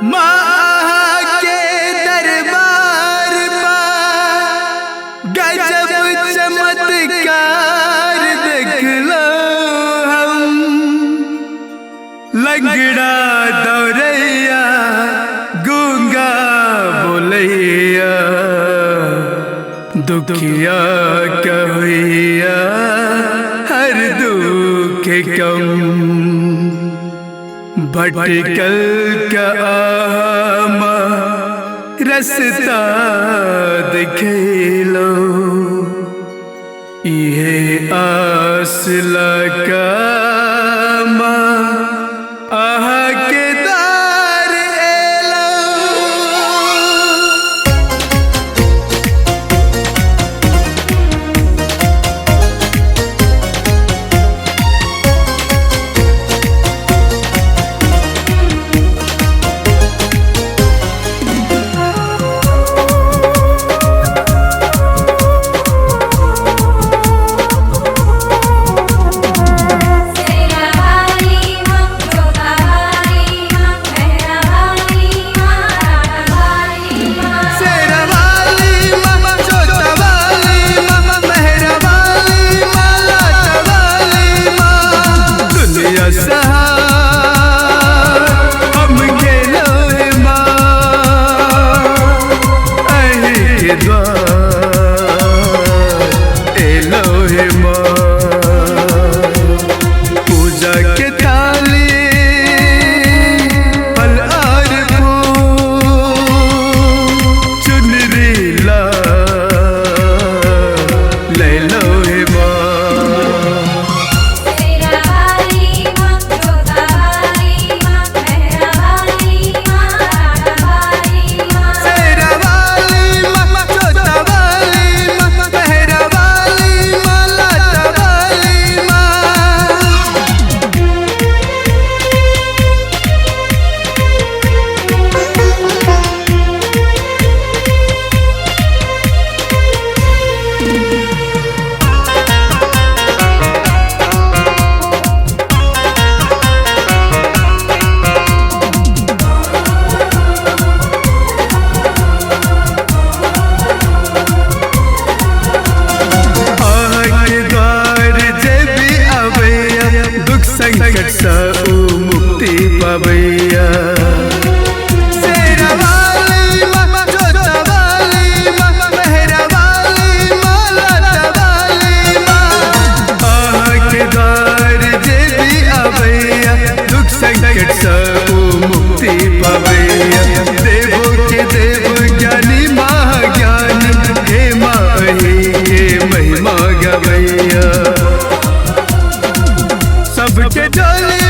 माँ के दरबार में गजब चमत्कार देख लो हम। लंगड़ा दौड़ैया गूंगा बोलैया दुखिया कहिया हर दुख कम। भटकल का आमा रस्ता दिखेलो ये आस लगा आह के दार एलो। पूजा के थाली फल और फूल चुनरी ला ले लो हे माँ। संकट से मुक्ति पवैया शेरा वाली माँ जोता वाली माँ मेहरा वाली माँ लाता वाली माँ। आह के द्वार जे भी आवैया दुख संकट से मुक्ति पवैया। देवों के देव ज्ञानी माँ ज्ञानी हे माँ हे महिमा गवैया। सबके डोले